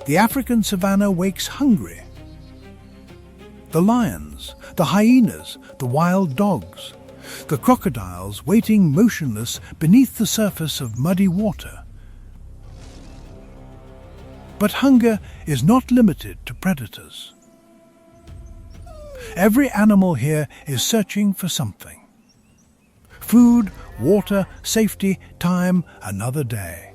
the African savanna wakes hungry. The lions, the hyenas, the wild dogs, the crocodiles waiting motionless beneath the surface of muddy water. But hunger is not limited to predators. Every animal here is searching for something. Food, water, safety, time, another day.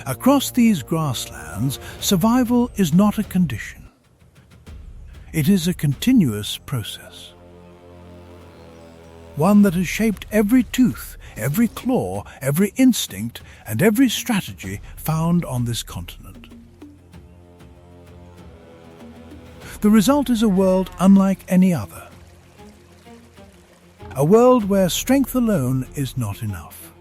Across these grasslands, survival is not a condition. It is a continuous process. One that has shaped every tooth, every claw, every instinct, and every strategy found on this continent. The result is a world unlike any other. A world where strength alone is not enough.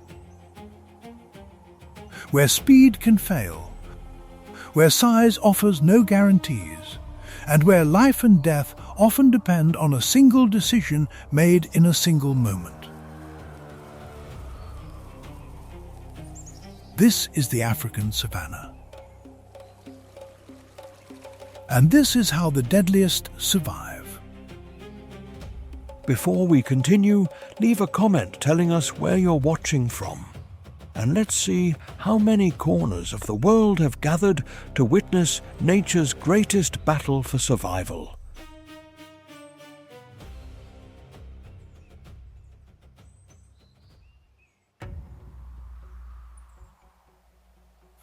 Where speed can fail, where size offers no guarantees, and where life and death often depend on a single decision made in a single moment. This is the African savanna. And this is how the deadliest survive. Before we continue, leave a comment telling us where you're watching from. And let's see how many corners of the world have gathered to witness nature's greatest battle for survival.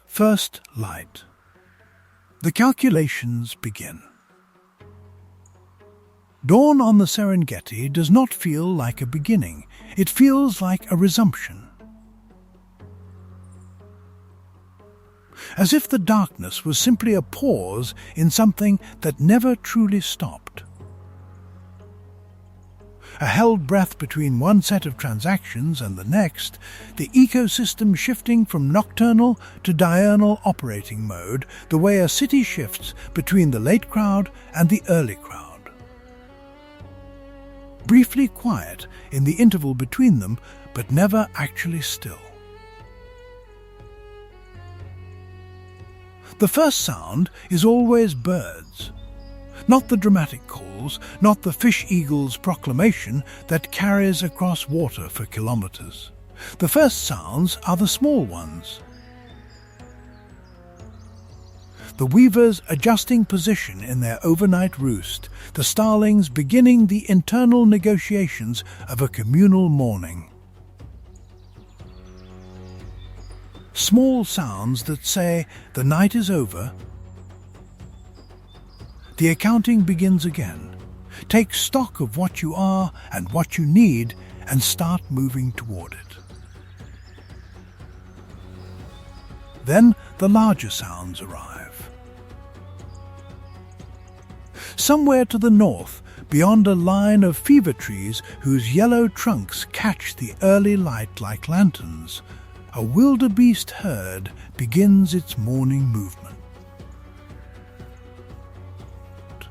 First light. The calculations begin. Dawn on the Serengeti does not feel like a beginning. It feels like a resumption. As if the darkness was simply a pause in something that never truly stopped. A held breath between one set of transactions and the next, the ecosystem shifting from nocturnal to diurnal operating mode, the way a city shifts between the late crowd and the early crowd. Briefly quiet in the interval between them, but never actually still. The first sound is always birds. Not the dramatic calls, not the fish-eagle's proclamation that carries across water for kilometers. The first sounds are the small ones. The weavers adjusting position in their overnight roost, the starlings beginning the internal negotiations of a communal morning. Small sounds that say the night is over. The accounting begins again. Take stock of what you are and what you need and start moving toward it. Then the larger sounds arrive. Somewhere to the north, beyond a line of fever trees whose yellow trunks catch the early light like lanterns, a wildebeest herd begins its morning movement.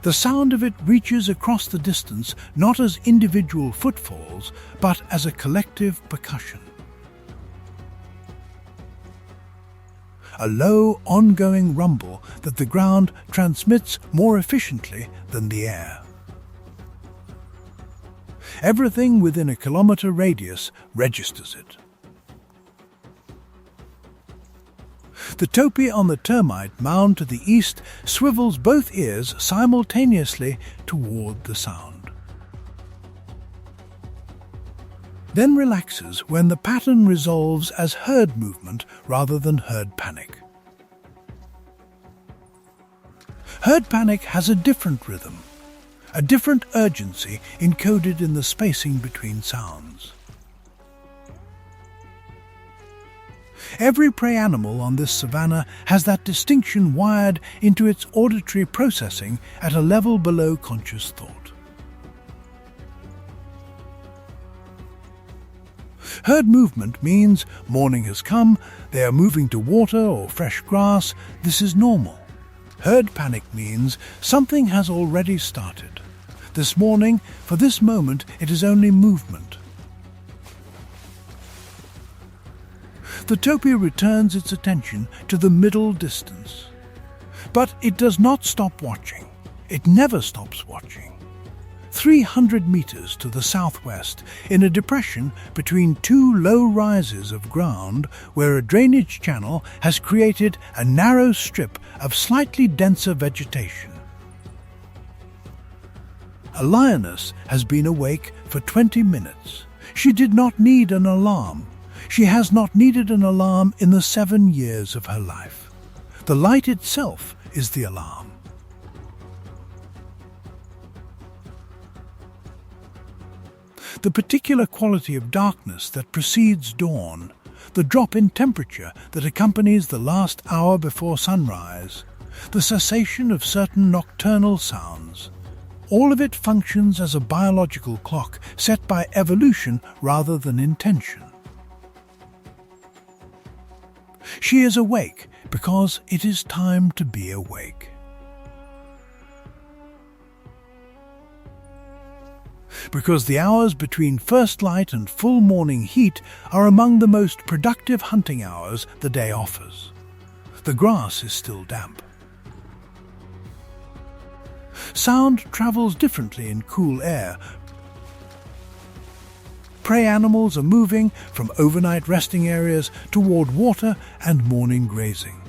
The sound of it reaches across the distance not as individual footfalls, but as a collective percussion. A low, ongoing rumble that the ground transmits more efficiently than the air. Everything within a kilometer radius registers it. The topee on the termite mound to the east swivels both ears simultaneously toward the sound. Then relaxes when the pattern resolves as herd movement rather than herd panic. Herd panic has a different rhythm, a different urgency encoded in the spacing between sounds. Every prey animal on this savanna has that distinction wired into its auditory processing at a level below conscious thought. Herd movement means morning has come, they are moving to water or fresh grass, this is normal. Herd panic means something has already started. This morning, for this moment, it is only movement. The topi returns its attention to the middle distance. But it does not stop watching. It never stops watching. 300 meters to the southwest, in a depression between two low rises of ground where a drainage channel has created a narrow strip of slightly denser vegetation. A lioness has been awake for 20 minutes. She did not need an alarm. She has not needed an alarm in the 7 years of her life. The light itself is the alarm. The particular quality of darkness that precedes dawn, the drop in temperature that accompanies the last hour before sunrise, the cessation of certain nocturnal sounds, all of it functions as a biological clock set by evolution rather than intention. She is awake because it is time to be awake. Because the hours between first light and full morning heat are among the most productive hunting hours the day offers. The grass is still damp. Sound travels differently in cool air. Prey animals are moving from overnight resting areas toward water and morning grazing.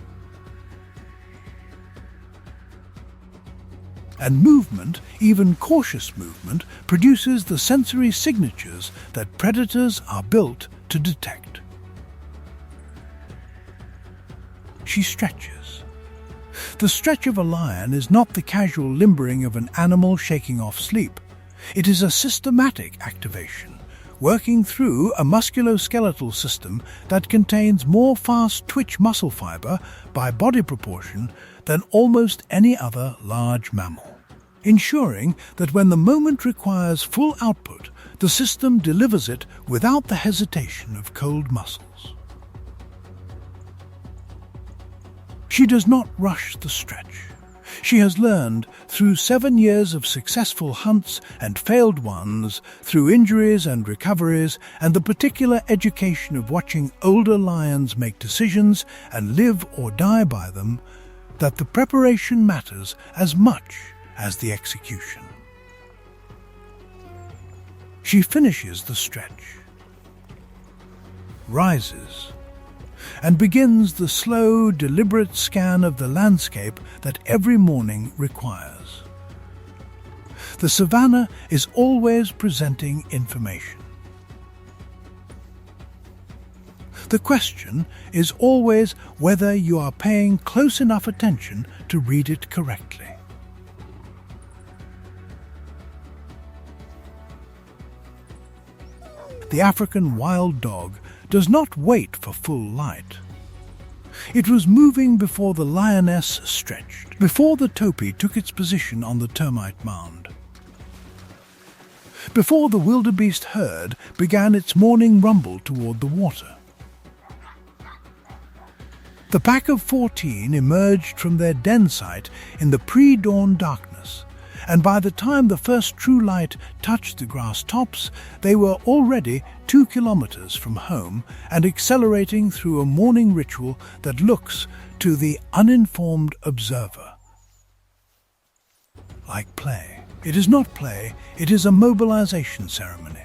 And movement, even cautious movement, produces the sensory signatures that predators are built to detect. She stretches. The stretch of a lion is not the casual limbering of an animal shaking off sleep. It is a systematic activation, working through a musculoskeletal system that contains more fast twitch muscle fiber by body proportion than almost any other large mammal, ensuring that when the moment requires full output, the system delivers it without the hesitation of cold muscles. She does not rush the stretch. She has learned, through 7 years of successful hunts and failed ones, through injuries and recoveries, and the particular education of watching older lions make decisions and live or die by them, that the preparation matters as much as the execution. She finishes the stretch, rises, and begins the slow, deliberate scan of the landscape that every morning requires. The savannah is always presenting information. The question is always whether you are paying close enough attention to read it correctly. The African wild dog does not wait for full light. It was moving before the lioness stretched, before the topi took its position on the termite mound, before the wildebeest herd began its morning rumble toward the water. The pack of 14 emerged from their den site in the pre-dawn darkness, and by the time the first true light touched the grass tops, they were already 2 kilometers from home and accelerating through a morning ritual that looks, to the uninformed observer, like play. It is not play, it is a mobilization ceremony.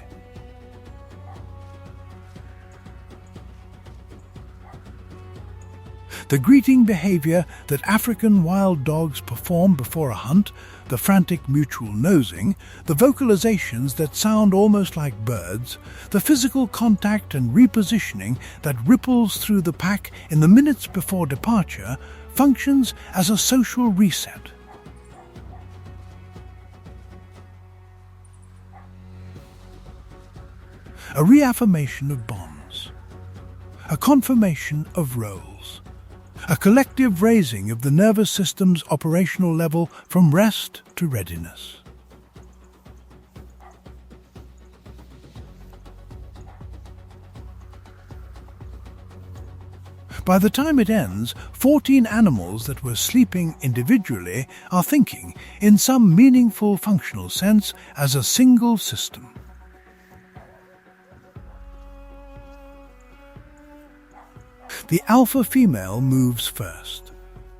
The greeting behavior that African wild dogs perform before a hunt, the frantic mutual nosing, the vocalizations that sound almost like birds, the physical contact and repositioning that ripples through the pack in the minutes before departure, functions as a social reset. A reaffirmation of bonds, a confirmation of roles, a collective raising of the nervous system's operational level from rest to readiness. By the time it ends, 14 animals that were sleeping individually are thinking, in some meaningful functional sense, as a single system. The alpha female moves first.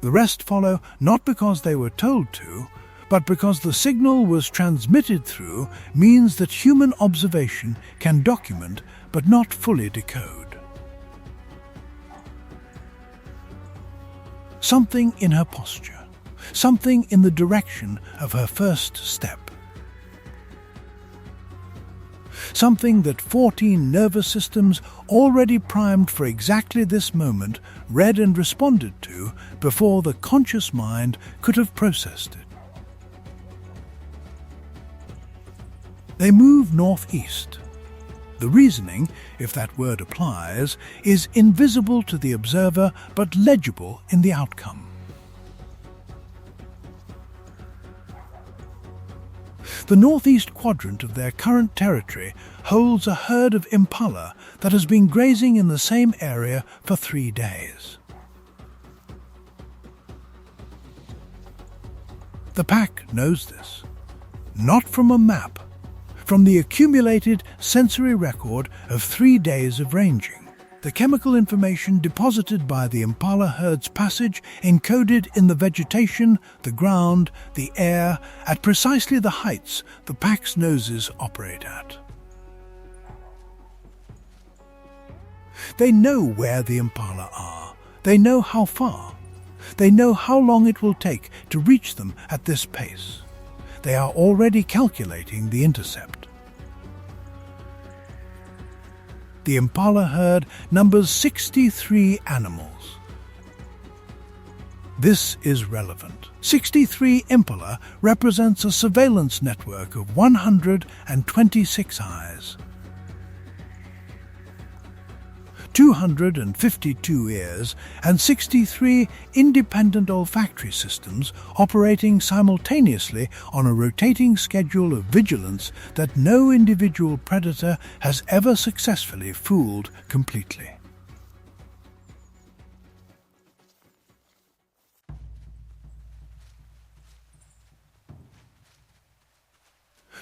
The rest follow not because they were told to, but because the signal was transmitted through means that human observation can document but not fully decode. Something in her posture, something in the direction of her first step. Something that 14 nervous systems already primed for exactly this moment read and responded to before the conscious mind could have processed it. They move northeast. The reasoning, if that word applies, is invisible to the observer but legible in the outcome. The northeast quadrant of their current territory holds a herd of impala that has been grazing in the same area for 3 days. The pack knows this, not from a map, from the accumulated sensory record of 3 days of ranging. The chemical information deposited by the impala herd's passage encoded in the vegetation, the ground, the air, at precisely the heights the pack's noses operate at. They know where the impala are. They know how far. They know how long it will take to reach them at this pace. They are already calculating the intercept. The impala herd numbers 63 animals. This is relevant. 63 impala represents a surveillance network of 126 eyes. 252 ears and 63 independent olfactory systems operating simultaneously on a rotating schedule of vigilance that no individual predator has ever successfully fooled completely.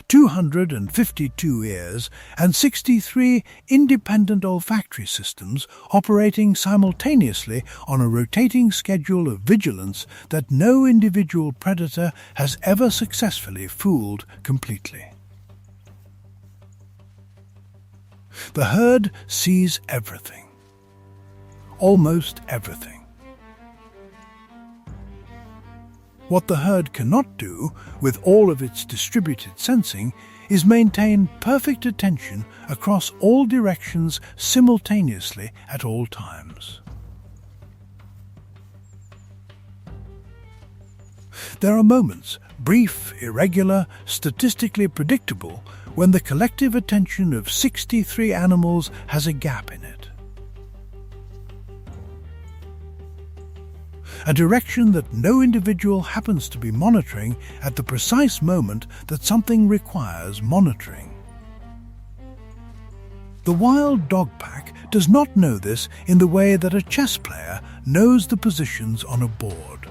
"252 ears and 63 independent olfactory systems operating simultaneously on a rotating schedule of vigilance that no individual predator has ever successfully fooled completely." The herd sees everything. Almost everything. What the herd cannot do, with all of its distributed sensing, is maintain perfect attention across all directions simultaneously at all times. There are moments, brief, irregular, statistically predictable, when the collective attention of 63 animals has a gap in it. A direction that no individual happens to be monitoring at the precise moment that something requires monitoring. The wild dog pack does not know this in the way that a chess player knows the positions on a board.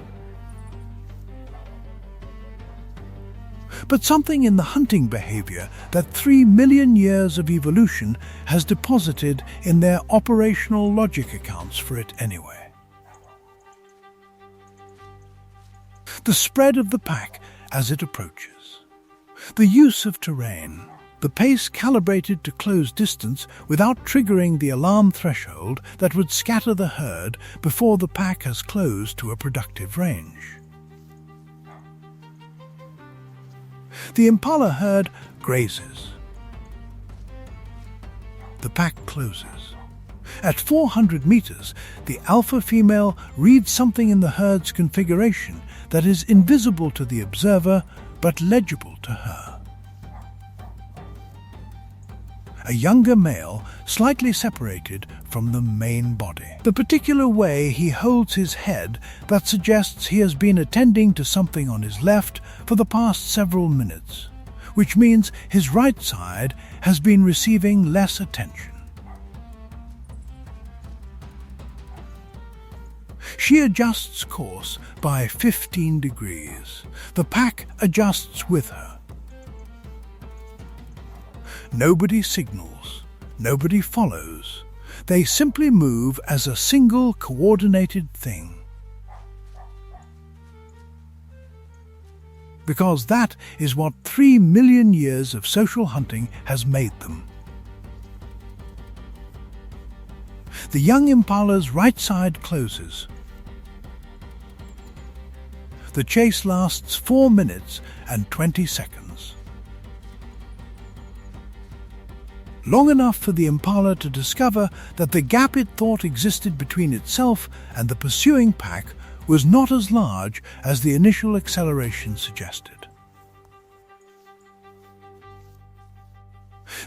But something in the hunting behavior that 3 million years of evolution has deposited in their operational logic accounts for it anyway. The spread of the pack as it approaches. The use of terrain. The pace calibrated to close distance without triggering the alarm threshold that would scatter the herd before the pack has closed to a productive range. The impala herd grazes. The pack closes. At 400 meters, the alpha female reads something in the herd's configuration that is invisible to the observer but legible to her. A younger male, slightly separated from the main body. The particular way he holds his head that suggests he has been attending to something on his left for the past several minutes, which means his right side has been receiving less attention. She adjusts course by 15 degrees. The pack adjusts with her. Nobody signals. Nobody follows. They simply move as a single coordinated thing. Because that is what 3 million years of social hunting has made them. The young impala's right side closes. The chase lasts 4 minutes and 20 seconds. Long enough for the impala to discover that the gap it thought existed between itself and the pursuing pack was not as large as the initial acceleration suggested.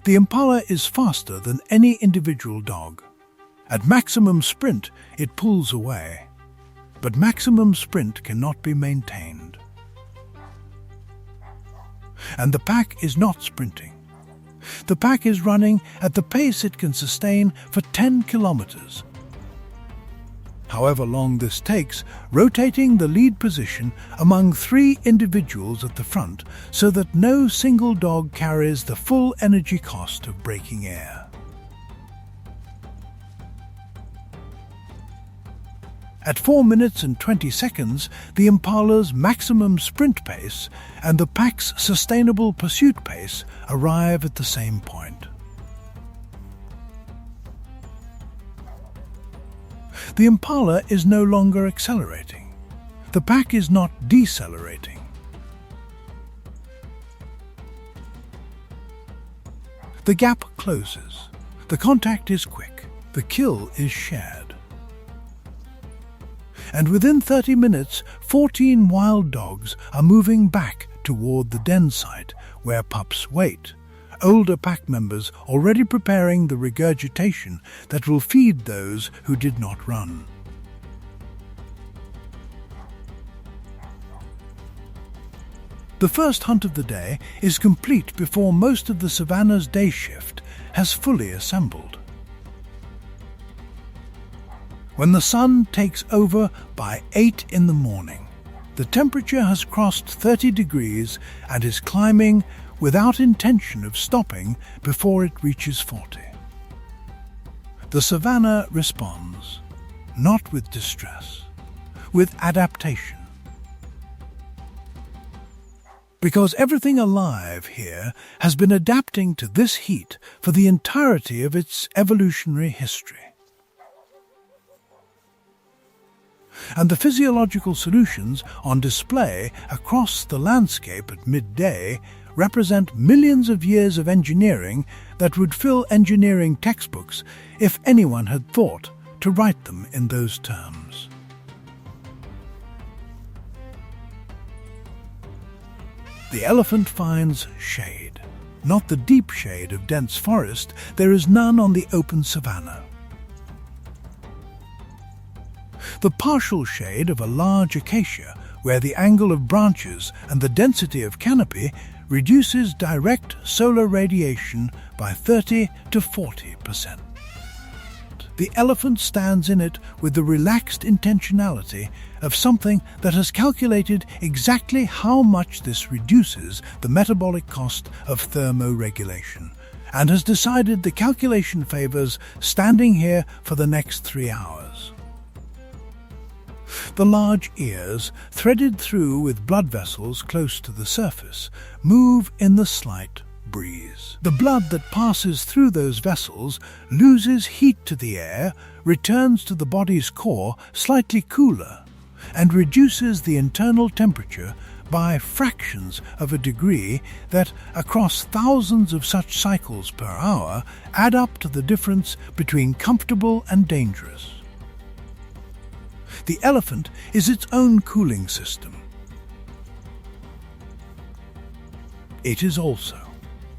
The impala is faster than any individual dog. At maximum sprint, it pulls away. But maximum sprint cannot be maintained. And the pack is not sprinting. The pack is running at the pace it can sustain for 10 kilometers. However long this takes, rotating the lead position among 3 individuals at the front so that no single dog carries the full energy cost of breaking air. At 4 minutes and 20 seconds, the impala's maximum sprint pace and the pack's sustainable pursuit pace arrive at the same point. The impala is no longer accelerating. The pack is not decelerating. The gap closes. The contact is quick. The kill is shared. And within 30 minutes, 14 wild dogs are moving back toward the den site where pups wait. Older pack members already preparing the regurgitation that will feed those who did not run. The first hunt of the day is complete before most of the savannah's day shift has fully assembled. When the sun takes over by 8 in the morning, the temperature has crossed 30 degrees and is climbing without intention of stopping before it reaches 40. The savannah responds, not with distress, with adaptation. Because everything alive here has been adapting to this heat for the entirety of its evolutionary history. And the physiological solutions on display across the landscape at midday represent millions of years of engineering that would fill engineering textbooks if anyone had thought to write them in those terms. The elephant finds shade. Not the deep shade of dense forest, there is none on the open savanna. The partial shade of a large acacia, where the angle of branches and the density of canopy reduces direct solar radiation by 30 to 40%. The elephant stands in it with the relaxed intentionality of something that has calculated exactly how much this reduces the metabolic cost of thermoregulation, and has decided the calculation favors standing here for the next 3 hours. The large ears, threaded through with blood vessels close to the surface, move in the slight breeze. The blood that passes through those vessels loses heat to the air, returns to the body's core slightly cooler, and reduces the internal temperature by fractions of a degree that, across thousands of such cycles per hour, add up to the difference between comfortable and dangerous. The elephant is its own cooling system. It is also,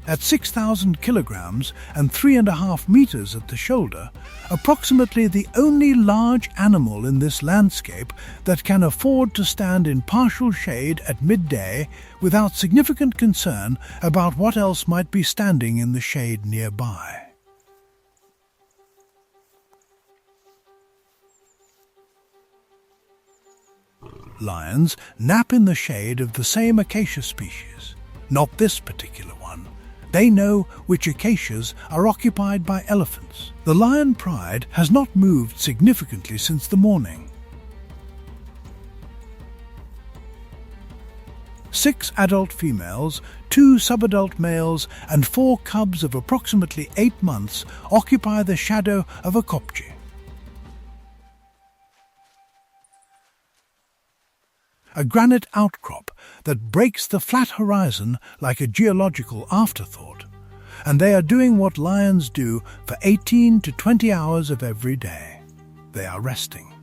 at 6,000 kilograms and 3.5 meters at the shoulder, approximately the only large animal in this landscape that can afford to stand in partial shade at midday without significant concern about what else might be standing in the shade nearby. Lions nap in the shade of the same acacia species. Not this particular one. They know which acacias are occupied by elephants. The lion pride has not moved significantly since the morning. 6 adult females, 2 subadult males, and 4 cubs of approximately 8 months occupy the shadow of a kopje. A granite outcrop that breaks the flat horizon like a geological afterthought, and they are doing what lions do for 18 to 20 hours of every day. They are resting.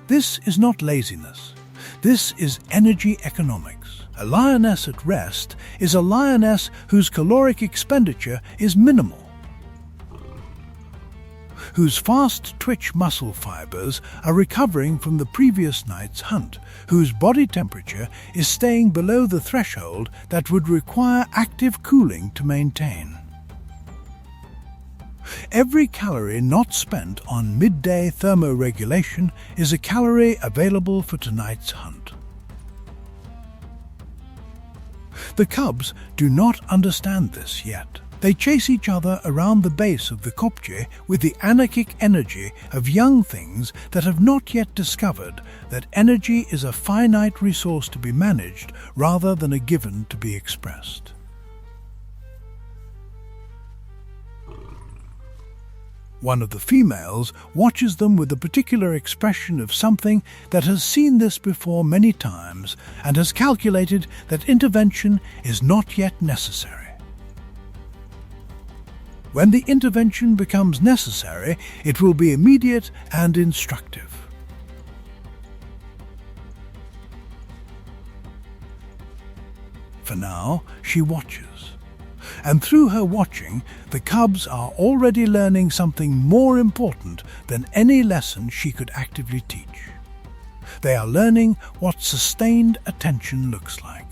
This is not laziness. This is energy economics. A lioness at rest is a lioness whose caloric expenditure is minimal, whose fast twitch muscle fibers are recovering from the previous night's hunt, whose body temperature is staying below the threshold that would require active cooling to maintain. Every calorie not spent on midday thermoregulation is a calorie available for tonight's hunt. The cubs do not understand this yet. They chase each other around the base of the kopje with the anarchic energy of young things that have not yet discovered that energy is a finite resource to be managed rather than a given to be expressed. One of the females watches them with a particular expression of something that has seen this before many times and has calculated that intervention is not yet necessary. When the intervention becomes necessary, it will be immediate and instructive. For now, she watches. And through her watching, the cubs are already learning something more important than any lesson she could actively teach. They are learning what sustained attention looks like.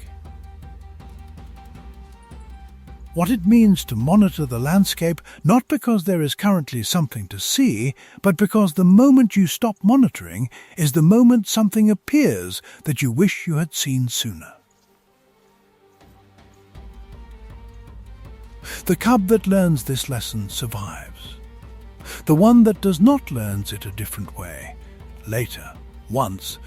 What it means to monitor the landscape, not because there is currently something to see, but because the moment you stop monitoring is the moment something appears that you wish you had seen sooner. The cub that learns this lesson survives. The one that does not learns it a different way, later, once.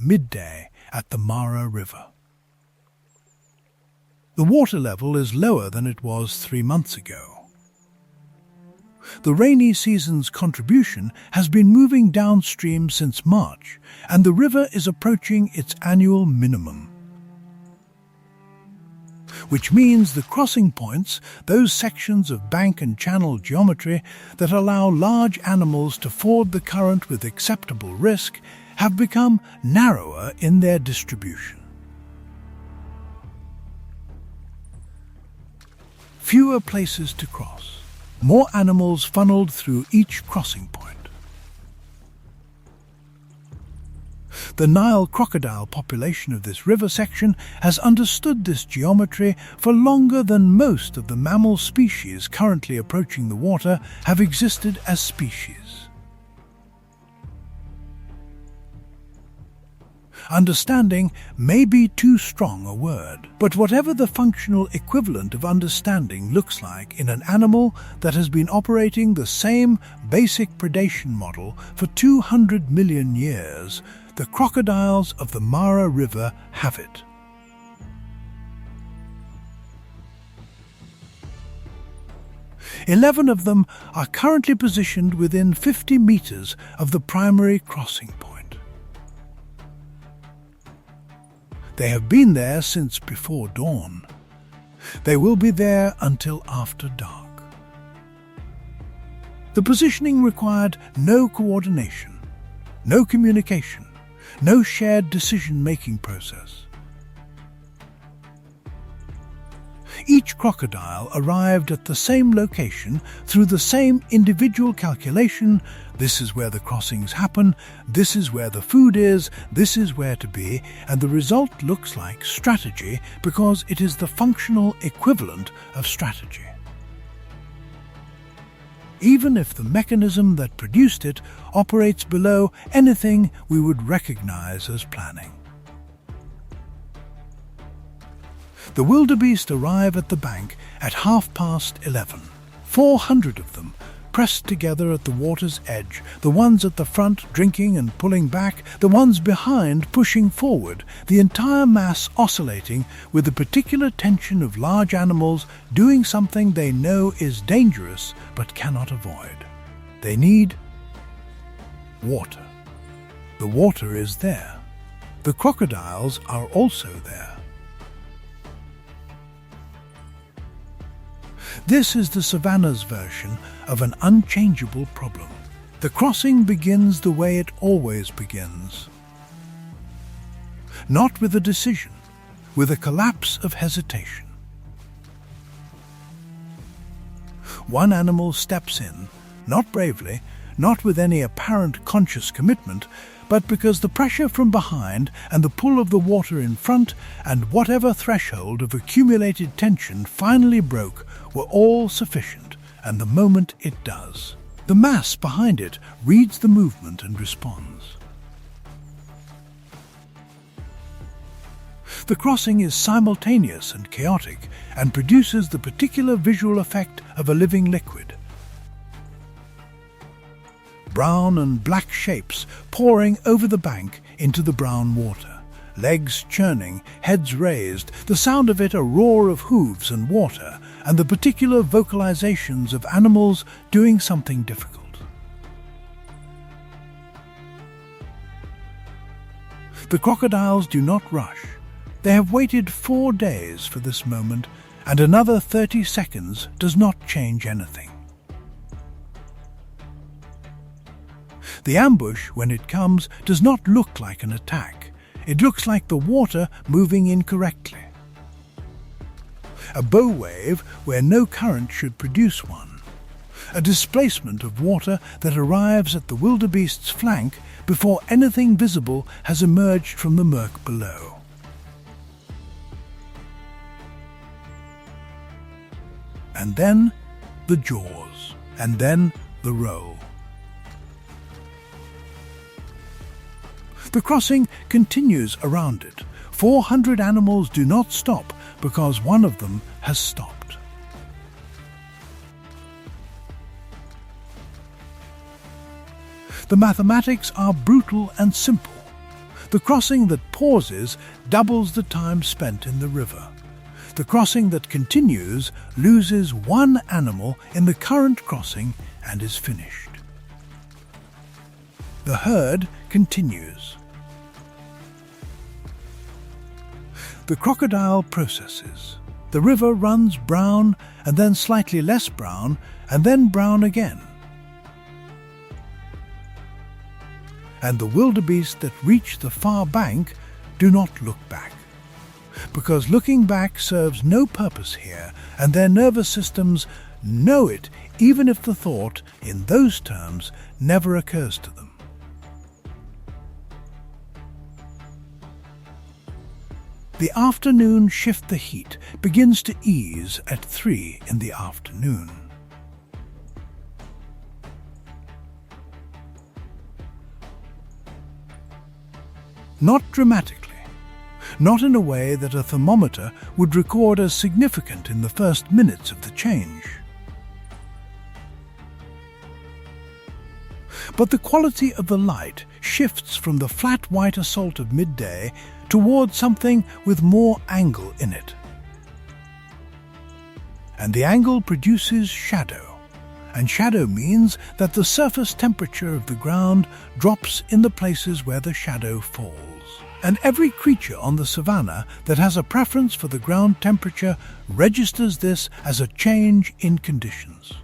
Midday at the Mara River. The water level is lower than it was 3 months ago. The rainy season's contribution has been moving downstream since March, and the river is approaching its annual minimum. Which means the crossing points, those sections of bank and channel geometry that allow large animals to ford the current with acceptable risk, have become narrower in their distribution. Fewer places to cross. More animals funneled through each crossing point. The Nile crocodile population of this river section has understood this geometry for longer than most of the mammal species currently approaching the water have existed as species. Understanding may be too strong a word, but whatever the functional equivalent of understanding looks like in an animal that has been operating the same basic predation model for 200 million years, the crocodiles of the Mara River have it. Eleven of them are currently positioned within 50 meters of the primary crossing point. They have been there since before dawn. They will be there until after dark. The positioning required no coordination, no communication, no shared decision-making process. Each crocodile arrived at the same location through the same individual calculation. This is where the crossings happen, this is where the food is, this is where to be, and the result looks like strategy because it is the functional equivalent of strategy. even if the mechanism that produced it operates below anything we would recognize as planning. The wildebeest arrive at the bank at 11:30. 400 of them, pressed together at the water's edge, the ones at the front drinking and pulling back, the ones behind pushing forward, the entire mass oscillating with the particular tension of large animals doing something they know is dangerous but cannot avoid. They need water. The water is there. The crocodiles are also there. This is the savannah's version of an unchangeable problem. The crossing begins the way it always begins. Not with a decision, with a collapse of hesitation. One animal steps in, not bravely, not with any apparent conscious commitment, but because the pressure from behind and the pull of the water in front and whatever threshold of accumulated tension finally broke were all sufficient, and the moment it does, the mass behind it reads the movement and responds. The crossing is simultaneous and chaotic and produces the particular visual effect of a living liquid. Brown and black shapes pouring over the bank into the brown water, legs churning, heads raised, the sound of it a roar of hooves and water, and the particular vocalizations of animals doing something difficult. The crocodiles do not rush. They have waited 4 days for this moment, and another 30 seconds does not change anything. The ambush, when it comes, does not look like an attack. It looks like the water moving incorrectly. A bow wave where no current should produce one. A displacement of water that arrives at the wildebeest's flank before anything visible has emerged from the murk below. And then the jaws, and then the roll. The crossing continues around it. 400 animals do not stop because one of them has stopped. The mathematics are brutal and simple. The crossing that pauses doubles the time spent in the river. The crossing that continues loses one animal in the current crossing and is finished. The herd continues. The crocodile processes. The river runs brown and then slightly less brown and then brown again. And the wildebeest that reach the far bank do not look back, because looking back serves no purpose here, and their nervous systems know it even if the thought in those terms never occurs to them. The afternoon shift the heat begins to ease at 3 in the afternoon. Not dramatically, not in a way that a thermometer would record as significant in the first minutes of the change. But the quality of the light shifts from the flat white assault of midday toward something with more angle in it. And the angle produces shadow, and shadow means that the surface temperature of the ground drops in the places where the shadow falls. And every creature on the savannah that has a preference for the ground temperature registers this as a change in conditions.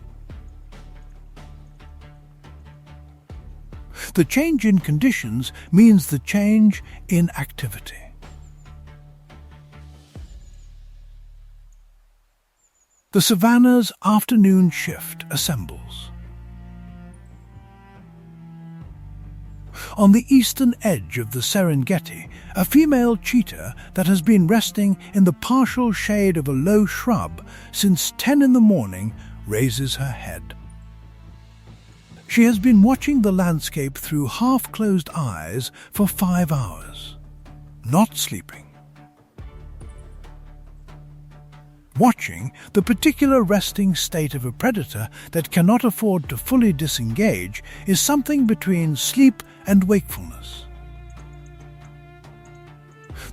The change in conditions means the change in activity. The savannah's afternoon shift assembles. On the eastern edge of the Serengeti, a female cheetah that has been resting in the partial shade of a low shrub since 10 in the morning raises her head. She has been watching the landscape through half-closed eyes for 5 hours, not sleeping. Watching the particular resting state of a predator that cannot afford to fully disengage is something between sleep and wakefulness.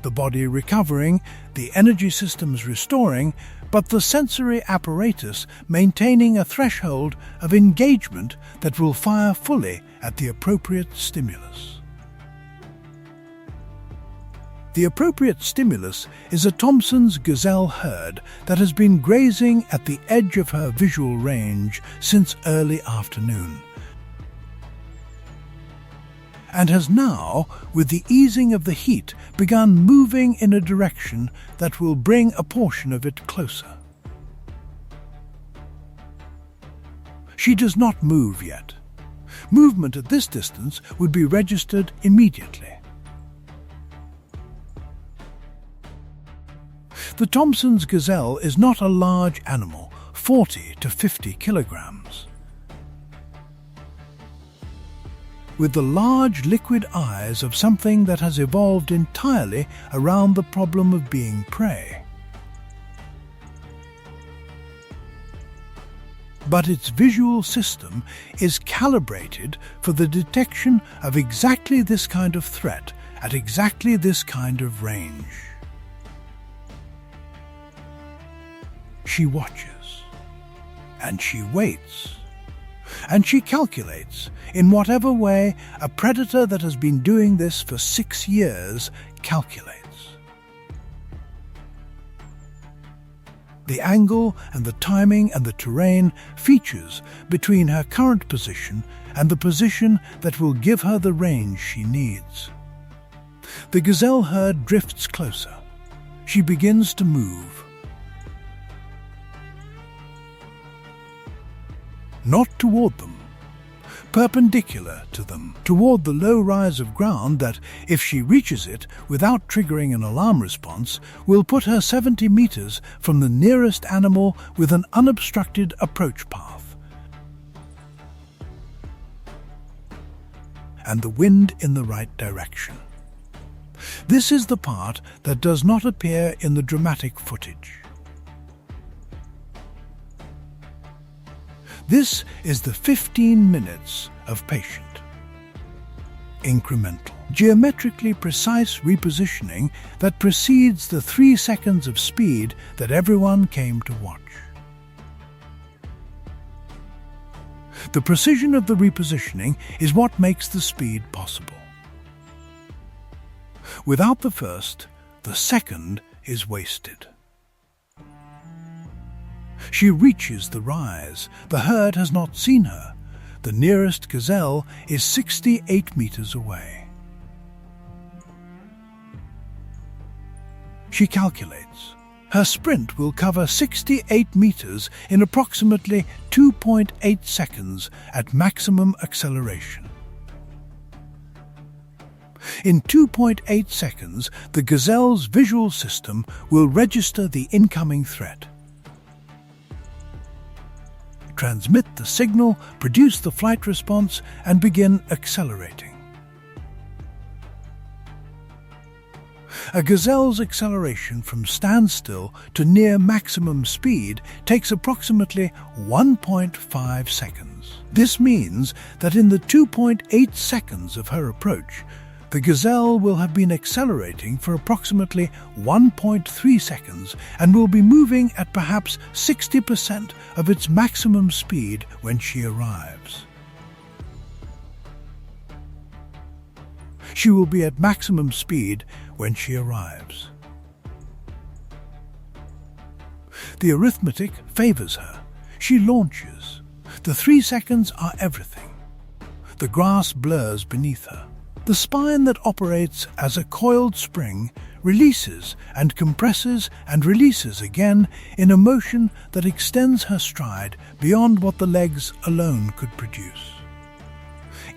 The body recovering, the energy systems restoring, but the sensory apparatus maintaining a threshold of engagement that will fire fully at the appropriate stimulus. The appropriate stimulus is a Thompson's gazelle herd that has been grazing at the edge of her visual range since early afternoon, and has now, with the easing of the heat, begun moving in a direction that will bring a portion of it closer. She does not move yet. Movement at this distance would be registered immediately. The Thompson's gazelle is not a large animal, 40 to 50 kilograms. With the large liquid eyes of something that has evolved entirely around the problem of being prey. But its visual system is calibrated for the detection of exactly this kind of threat at exactly this kind of range. She watches, and she waits, and she calculates in whatever way a predator that has been doing this for 6 years calculates. The angle and the timing and the terrain features between her current position and the position that will give her the range she needs. The gazelle herd drifts closer. She begins to move. Not toward them, perpendicular to them, toward the low rise of ground that, if she reaches it without triggering an alarm response, will put her 70 meters from the nearest animal with an unobstructed approach path, and the wind in the right direction. This is the part that does not appear in the dramatic footage. This is the 15 minutes of patient, incremental, geometrically precise repositioning that precedes the 3 seconds of speed that everyone came to watch. The precision of the repositioning is what makes the speed possible. Without the first, the second is wasted. She reaches the rise. The herd has not seen her. The nearest gazelle is 68 meters away. She calculates. Her sprint will cover 68 meters in approximately 2.8 seconds at maximum acceleration. In 2.8 seconds, the gazelle's visual system will register the incoming threat, transmit the signal, produce the flight response, and begin accelerating. A gazelle's acceleration from standstill to near maximum speed takes approximately 1.5 seconds. This means that in the 2.8 seconds of her approach, the gazelle will have been accelerating for approximately 1.3 seconds and will be moving at perhaps 60% of its maximum speed when she arrives. She will be at maximum speed when she arrives. The arithmetic favors her. She launches. The 3 seconds are everything. The grass blurs beneath her. The spine that operates as a coiled spring releases and compresses and releases again in a motion that extends her stride beyond what the legs alone could produce.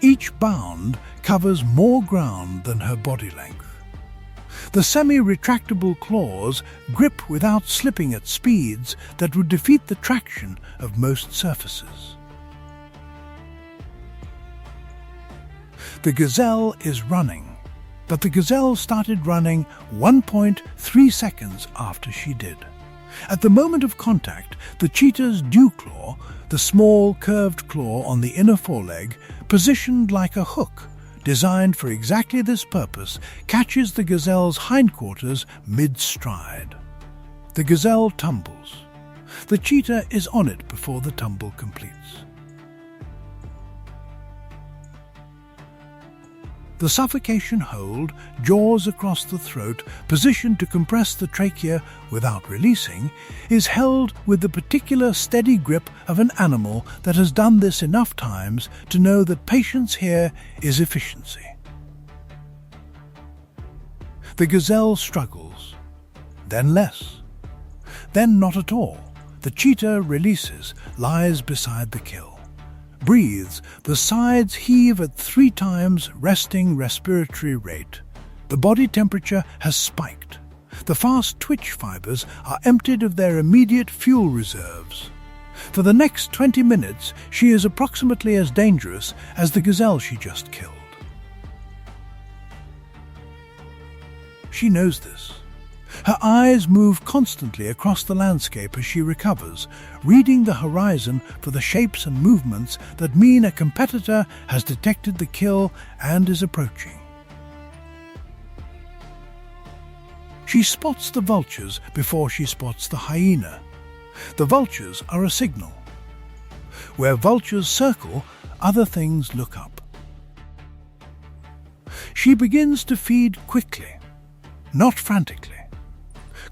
Each bound covers more ground than her body length. The semi-retractable claws grip without slipping at speeds that would defeat the traction of most surfaces. The gazelle is running, but the gazelle started running 1.3 seconds after she did. At the moment of contact, the cheetah's dew claw, the small curved claw on the inner foreleg, positioned like a hook, designed for exactly this purpose, catches the gazelle's hindquarters mid-stride. The gazelle tumbles. The cheetah is on it before the tumble completes. The suffocation hold, jaws across the throat, positioned to compress the trachea without releasing, is held with the particular steady grip of an animal that has done this enough times to know that patience here is efficiency. The gazelle struggles, then less, then not at all. The cheetah releases, lies beside the kill. Breathes, the sides heave at 3 times resting respiratory rate. The body temperature has spiked. The fast twitch fibers are emptied of their immediate fuel reserves. For the next 20 minutes, she is approximately as dangerous as the gazelle she just killed. She knows this. Her eyes move constantly across the landscape as she recovers, reading the horizon for the shapes and movements that mean a competitor has detected the kill and is approaching. She spots the vultures before she spots the hyena. The vultures are a signal. Where vultures circle, other things look up. She begins to feed quickly, not frantically.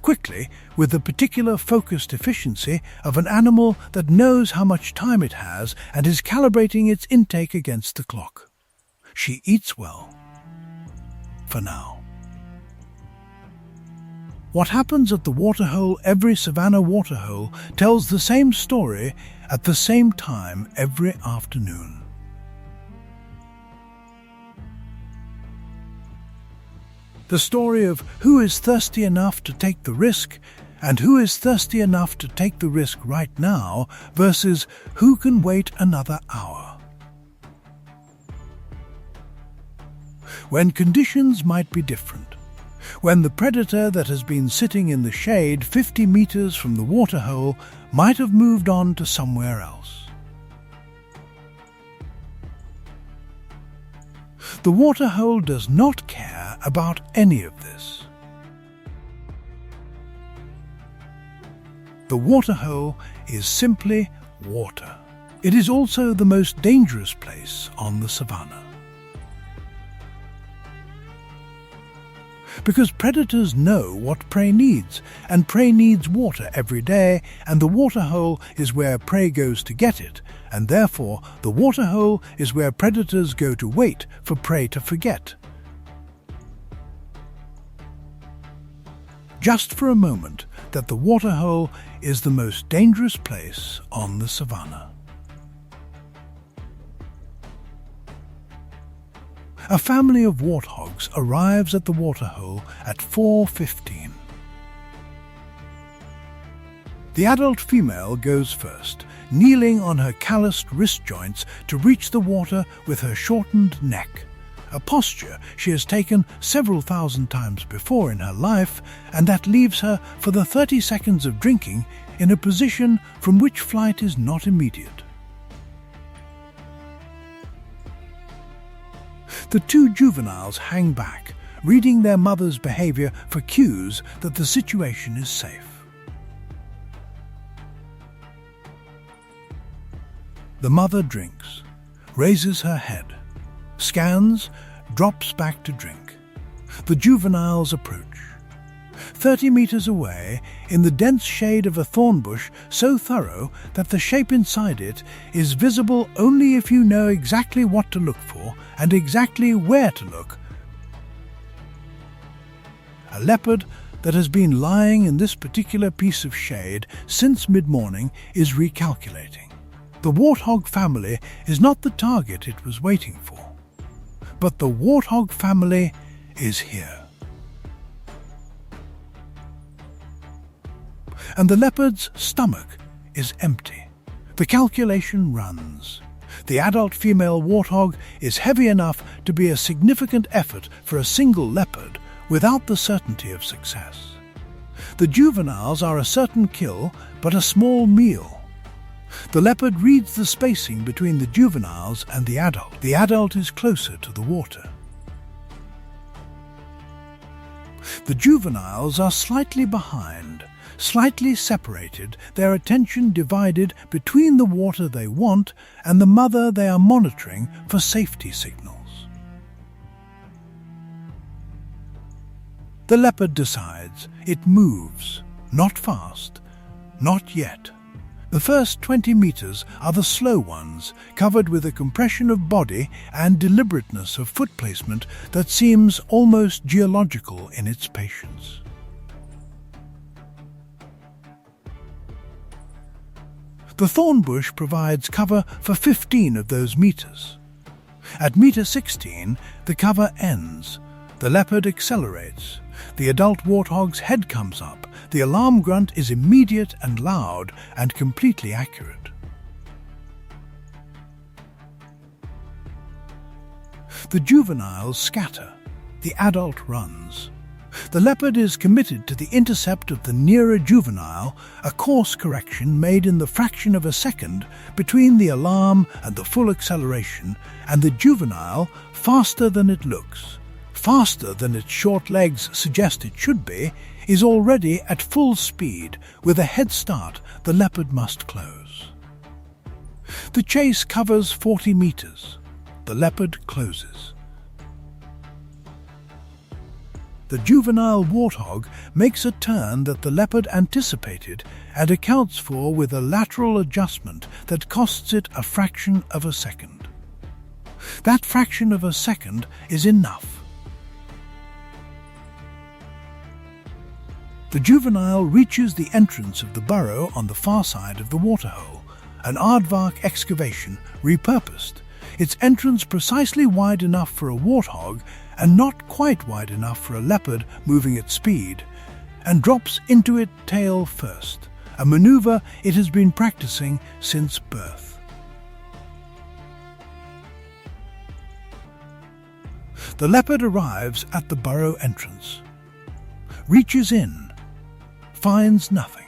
Quickly, with the particular focused efficiency of an animal that knows how much time it has and is calibrating its intake against the clock. She eats well. For now. What happens at the waterhole, every Savannah waterhole, tells the same story at the same time every afternoon. The story of who is thirsty enough to take the risk and who is thirsty enough to take the risk right now versus who can wait another hour. When conditions might be different. When the predator that has been sitting in the shade 50 meters from the waterhole might have moved on to somewhere else. The waterhole does not care about any of this. The waterhole is simply water. It is also the most dangerous place on the savannah. Because predators know what prey needs, and prey needs water every day, and the waterhole is where prey goes to get it, and therefore the waterhole is where predators go to wait for prey to forget. Just for a moment, that the waterhole is the most dangerous place on the savannah. A family of warthogs arrives at the waterhole at 4:15. The adult female goes first, kneeling on her calloused wrist joints to reach the water with her shortened neck, a posture she has taken several thousand times before in her life, and that leaves her for the 30 seconds of drinking in a position from which flight is not immediate. The 2 juveniles hang back, reading their mother's behavior for cues that the situation is safe. The mother drinks, raises her head, scans, drops back to drink. The juveniles approach. 30 meters away, in the dense shade of a thorn bush so thorough that the shape inside it is visible only if you know exactly what to look for and exactly where to look. A leopard that has been lying in this particular piece of shade since mid-morning is recalculating. The warthog family is not the target it was waiting for, but the warthog family is here. And the leopard's stomach is empty. The calculation runs. The adult female warthog is heavy enough to be a significant effort for a single leopard without the certainty of success. The juveniles are a certain kill, but a small meal. The leopard reads the spacing between the juveniles and the adult. The adult is closer to the water. The juveniles are slightly behind, slightly separated, their attention divided between the water they want and the mother they are monitoring for safety signals. The leopard decides. It moves, not fast, not yet. The first 20 meters are the slow ones, covered with a compression of body and deliberateness of foot placement that seems almost geological in its patience. The thorn bush provides cover for 15 of those meters. At meter 16, the cover ends. The leopard accelerates. The adult warthog's head comes up. The alarm grunt is immediate and loud and completely accurate. The juveniles scatter. The adult runs. The leopard is committed to the intercept of the nearer juvenile, a course correction made in the fraction of a second between the alarm and the full acceleration, and the juvenile, faster than it looks, faster than its short legs suggest it should be, is already at full speed. With a head start, the leopard must close. The chase covers 40 meters. The leopard closes. The juvenile warthog makes a turn that the leopard anticipated and accounts for with a lateral adjustment that costs it a fraction of a second. That fraction of a second is enough. The juvenile reaches the entrance of the burrow on the far side of the waterhole, an aardvark excavation repurposed, its entrance precisely wide enough for a warthog and not quite wide enough for a leopard moving at speed, and drops into it tail first, a maneuver it has been practicing since birth. The leopard arrives at the burrow entrance, reaches in, finds nothing,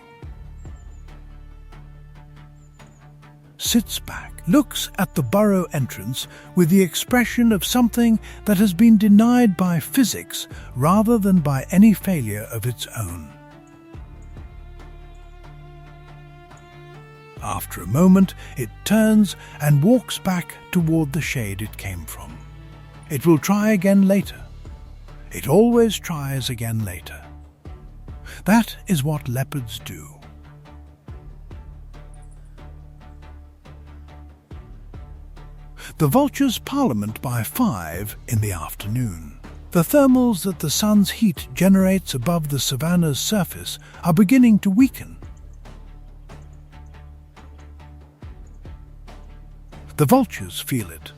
sits back, looks at the burrow entrance with the expression of something that has been denied by physics rather than by any failure of its own. After a moment, it turns and walks back toward the shade it came from. It will try again later. It always tries again later. That is what leopards do. The vultures parliament by 5 in the afternoon. The thermals that the sun's heat generates above the savannah's surface are beginning to weaken. The vultures feel it.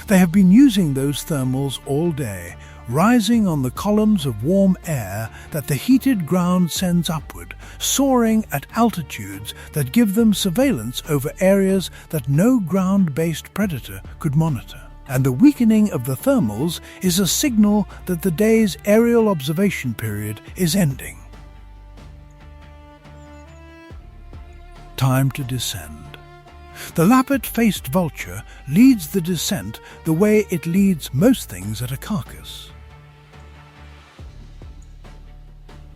They have been using those thermals all day, rising on the columns of warm air that the heated ground sends upward, soaring at altitudes that give them surveillance over areas that no ground-based predator could monitor. And the weakening of the thermals is a signal that the day's aerial observation period is ending. Time to descend. The lappet-faced vulture leads the descent the way it leads most things at a carcass.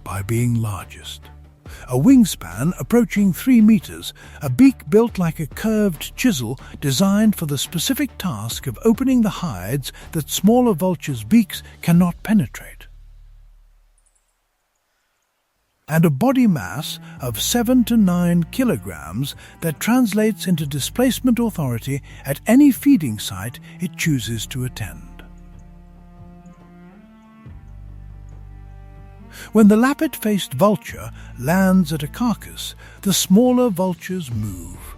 By being largest. A wingspan approaching 3 meters, a beak built like a curved chisel designed for the specific task of opening the hides that smaller vultures' beaks cannot penetrate. And a body mass of 7 to 9 kilograms that translates into displacement authority at any feeding site it chooses to attend. When the lappet-faced vulture lands at a carcass, the smaller vultures move.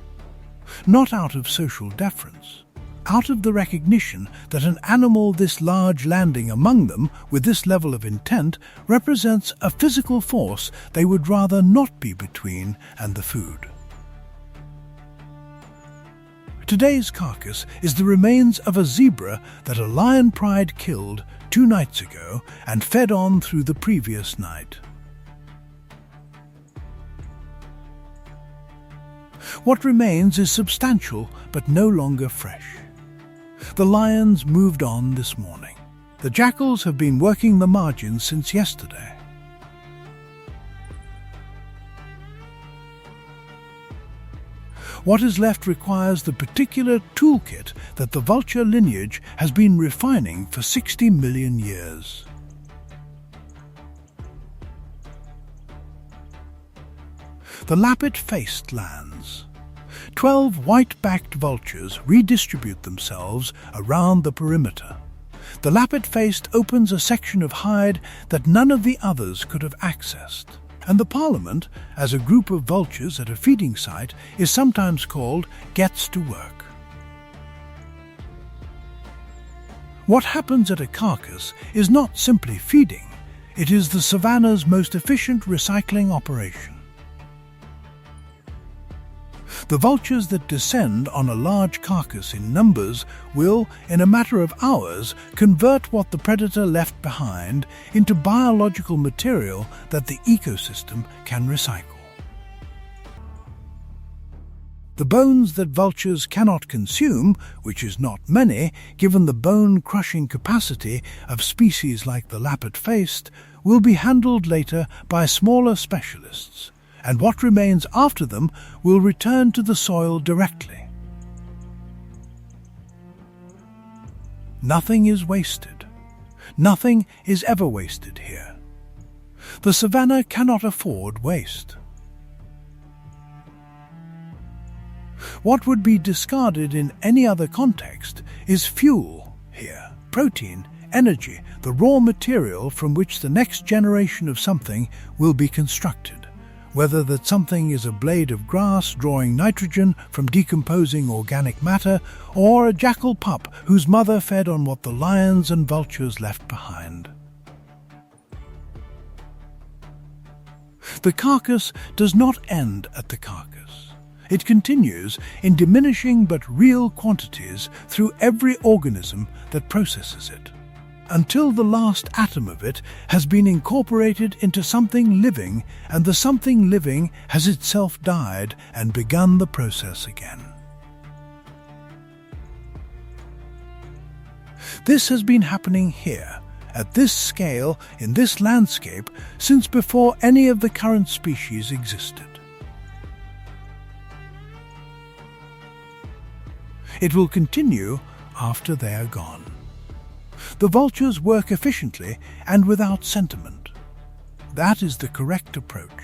Not out of social deference, out of the recognition that an animal this large landing among them with this level of intent represents a physical force they would rather not be between and the food. Today's carcass is the remains of a zebra that a lion pride killed 2 nights ago and fed on through the previous night. What remains is substantial but no longer fresh. The lions moved on this morning. The jackals have been working the margins since yesterday. What is left requires the particular toolkit that the vulture lineage has been refining for 60 million years. The lappet-faced lands. 12 white-backed vultures redistribute themselves around the perimeter. The lappet-faced opens a section of hide that none of the others could have accessed. And the Parliament, as a group of vultures at a feeding site, is sometimes called gets to work. What happens at a carcass is not simply feeding, it is the savannah's most efficient recycling operation. The vultures that descend on a large carcass in numbers will, in a matter of hours, convert what the predator left behind into biological material that the ecosystem can recycle. The bones that vultures cannot consume, which is not many, given the bone-crushing capacity of species like the lappet-faced, will be handled later by smaller specialists, and what remains after them will return to the soil directly. Nothing is wasted. Nothing is ever wasted here. The savannah cannot afford waste. What would be discarded in any other context is fuel here, protein, energy, the raw material from which the next generation of something will be constructed. Whether that something is a blade of grass drawing nitrogen from decomposing organic matter, or a jackal pup whose mother fed on what the lions and vultures left behind. The carcass does not end at the carcass. It continues in diminishing but real quantities through every organism that processes it, until the last atom of it has been incorporated into something living, and the something living has itself died and begun the process again. This has been happening here, at this scale, in this landscape, since before any of the current species existed. It will continue after they are gone. The vultures work efficiently and without sentiment. That is the correct approach.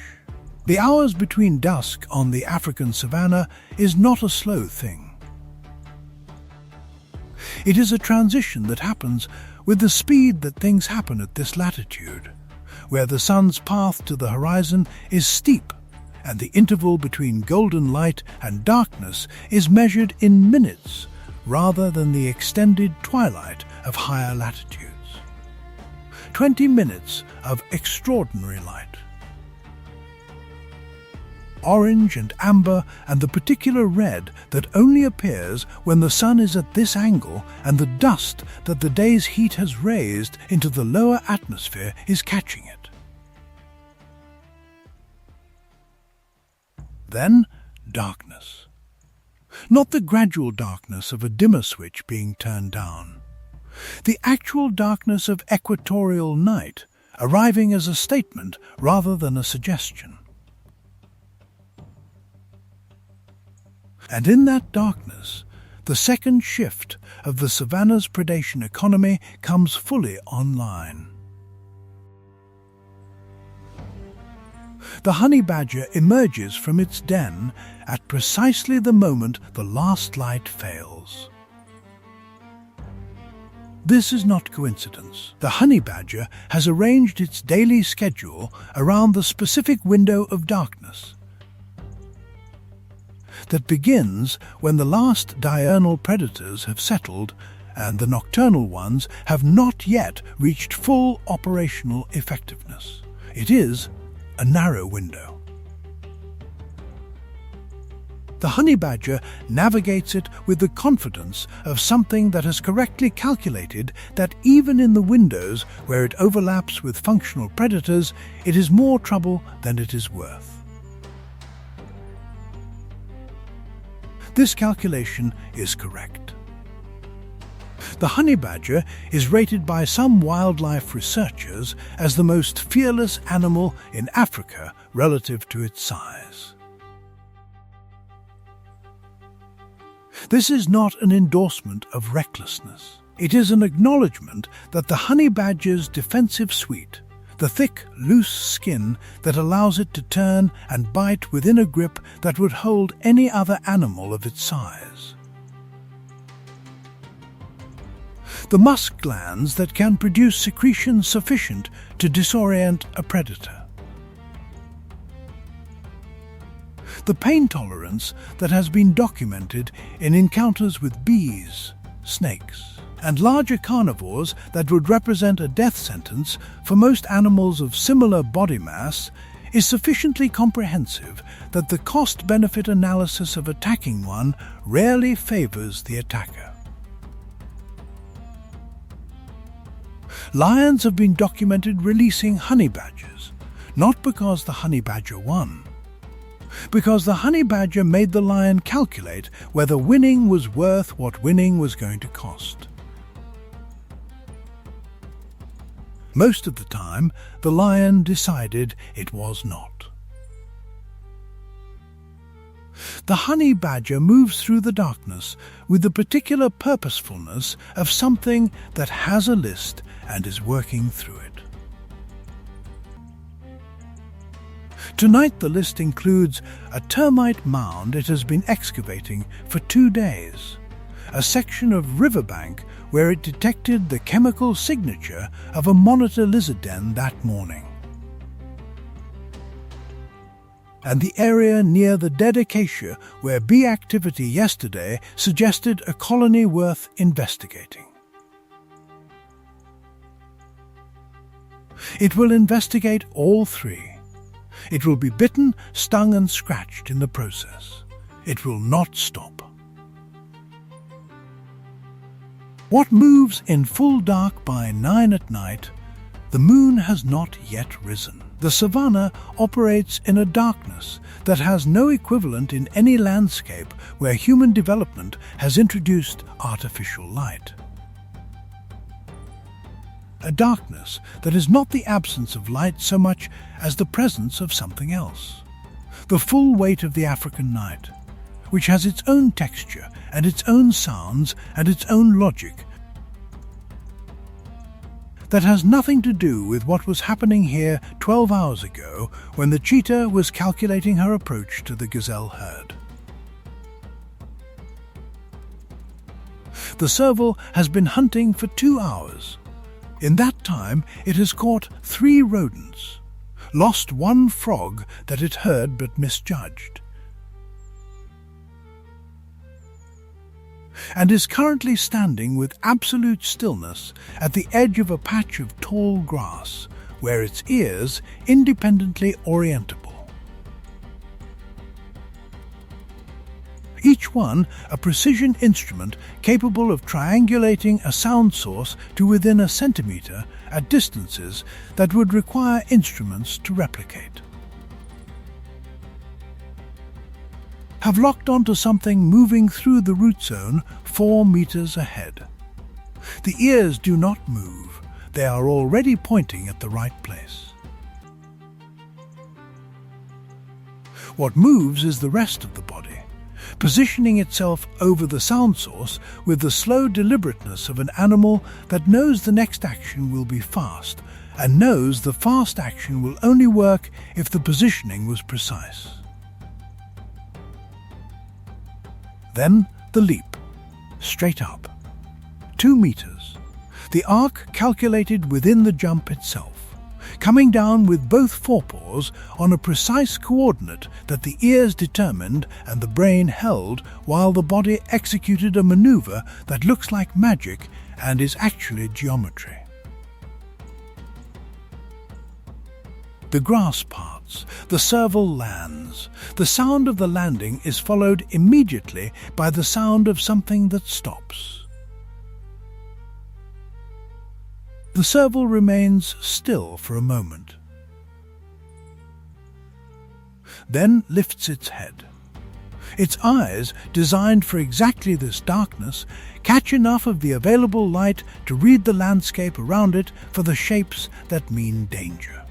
The hours between dusk on the African savannah is not a slow thing. It is a transition that happens with the speed that things happen at this latitude, where the sun's path to the horizon is steep and the interval between golden light and darkness is measured in minutes rather than the extended twilight of higher latitudes. 20 minutes of extraordinary light. Orange and amber and the particular red that only appears when the sun is at this angle and the dust that the day's heat has raised into the lower atmosphere is catching it. Then darkness. Not the gradual darkness of a dimmer switch being turned down. The actual darkness of equatorial night, arriving as a statement rather than a suggestion. And in that darkness, the second shift of the savannah's predation economy comes fully online. The honey badger emerges from its den at precisely the moment the last light fails. This is not coincidence. The honey badger has arranged its daily schedule around the specific window of darkness that begins when the last diurnal predators have settled and the nocturnal ones have not yet reached full operational effectiveness. It is a narrow window. The honey badger navigates it with the confidence of something that has correctly calculated that even in the windows where it overlaps with functional predators, it is more trouble than it is worth. This calculation is correct. The honey badger is rated by some wildlife researchers as the most fearless animal in Africa relative to its size. This is not an endorsement of recklessness. It is an acknowledgement that the honey badger's defensive suite, the thick, loose skin that allows it to turn and bite within a grip that would hold any other animal of its size. The musk glands that can produce secretions sufficient to disorient a predator. The pain tolerance that has been documented in encounters with bees, snakes, and larger carnivores that would represent a death sentence for most animals of similar body mass is sufficiently comprehensive that the cost-benefit analysis of attacking one rarely favors the attacker. Lions have been documented releasing honey badgers, not because the honey badger won, because the honey badger made the lion calculate whether winning was worth what winning was going to cost. Most of the time, the lion decided it was not. The honey badger moves through the darkness with the particular purposefulness of something that has a list and is working through it. Tonight the list includes a termite mound it has been excavating for 2 days, a section of riverbank where it detected the chemical signature of a monitor lizard den that morning, and the area near the dead acacia where bee activity yesterday suggested a colony worth investigating. It will investigate all 3. It will be bitten, stung and scratched in the process. It will not stop. What moves in full dark by 9 at night? The moon has not yet risen. The savannah operates in a darkness that has no equivalent in any landscape where human development has introduced artificial light. A darkness that is not the absence of light so much as the presence of something else. The full weight of the African night, which has its own texture and its own sounds and its own logic, that has nothing to do with what was happening here 12 hours ago when the cheetah was calculating her approach to the gazelle herd. The serval has been hunting for 2 hours. In that time, it has caught 3 rodents, lost 1 frog that it heard but misjudged, and is currently standing with absolute stillness at the edge of a patch of tall grass, where its ears independently orientable. Each one a precision instrument capable of triangulating a sound source to within a centimeter at distances that would require instruments to replicate. Have locked onto something moving through the root zone 4 meters ahead. The ears do not move. They are already pointing at the right place. What moves is the rest of the body, positioning itself over the sound source with the slow deliberateness of an animal that knows the next action will be fast and knows the fast action will only work if the positioning was precise. Then the leap, straight up, 2 meters, the arc calculated within the jump itself, coming down with both forepaws on a precise coordinate that the ears determined and the brain held while the body executed a maneuver that looks like magic and is actually geometry. The grass part. starts. The serval lands. The sound of the landing is followed immediately by the sound of something that stops. The serval remains still for a moment, then lifts its head. Its eyes, designed for exactly this darkness, catch enough of the available light to read the landscape around it for the shapes that mean danger.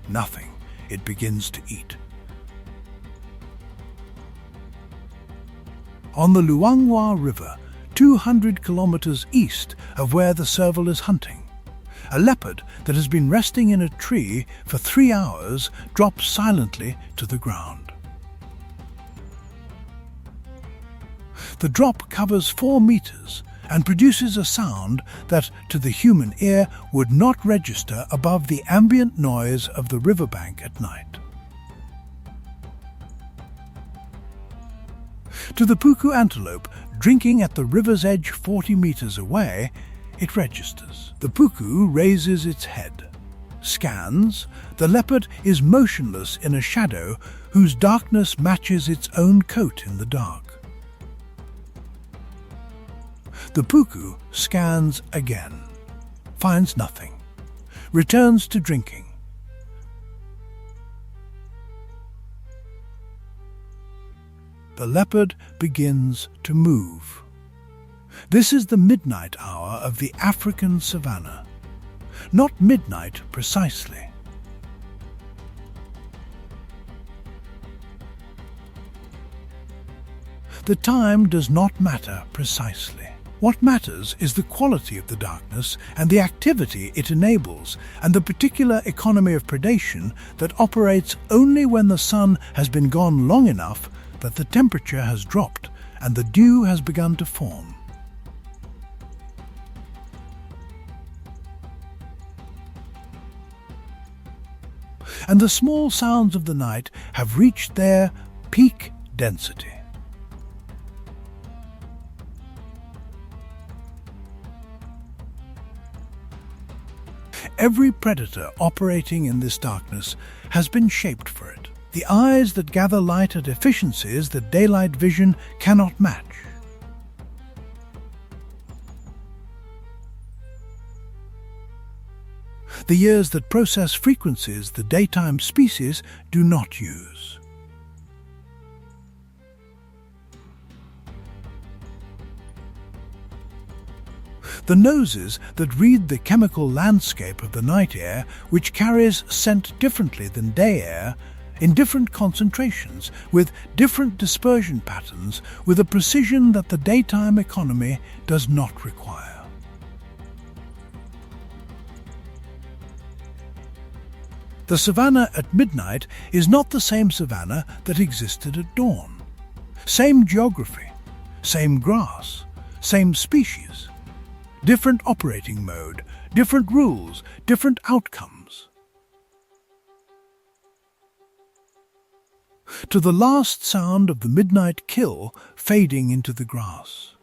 Nothing. It begins to eat. On the Luanghua River, 200 kilometers east of where the serval is hunting, a leopard that has been resting in a tree for 3 hours drops silently to the ground. The drop covers 4 meters and produces a sound that, to the human ear, would not register above the ambient noise of the riverbank at night. To the puku antelope, drinking at the river's edge 40 meters away, it registers. The puku raises its head, scans. The leopard is motionless in a shadow whose darkness matches its own coat in the dark. The puku scans again, finds nothing, returns to drinking. The leopard begins to move. This is the midnight hour of the African savanna. Not midnight precisely. The time does not matter precisely. What matters is the quality of the darkness and the activity it enables, and the particular economy of predation that operates only when the sun has been gone long enough that the temperature has dropped and the dew has begun to form. And the small sounds of the night have reached their peak density. Every predator operating in this darkness has been shaped for it. The eyes that gather light at efficiencies that daylight vision cannot match. The ears that process frequencies the daytime species do not use. The noses that read the chemical landscape of the night air, which carries scent differently than day air, in different concentrations, with different dispersion patterns, with a precision that the daytime economy does not require. The savanna at midnight is not the same savanna that existed at dawn. Same geography, same grass, same species. Different operating mode, different rules, different outcomes. To the last sound of the midnight kill fading into the grass.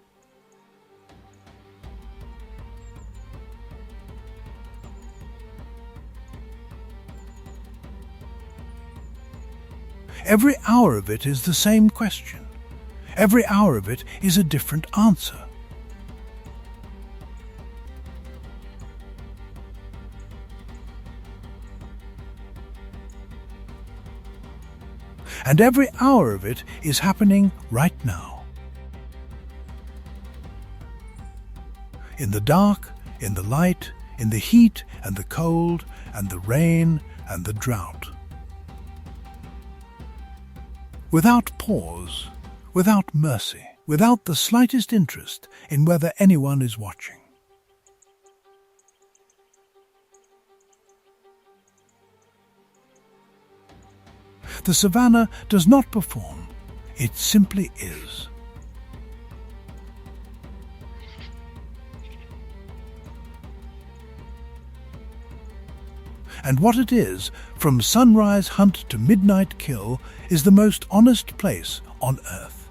Every hour of it is the same question. Every hour of it is a different answer. And every hour of it is happening right now. In the dark, in the light, in the heat and the cold, and the rain and the drought. Without pause, without mercy, without the slightest interest in whether anyone is watching. The savanna does not perform, it simply is. And what it is, from sunrise hunt to midnight kill, is the most honest place on earth.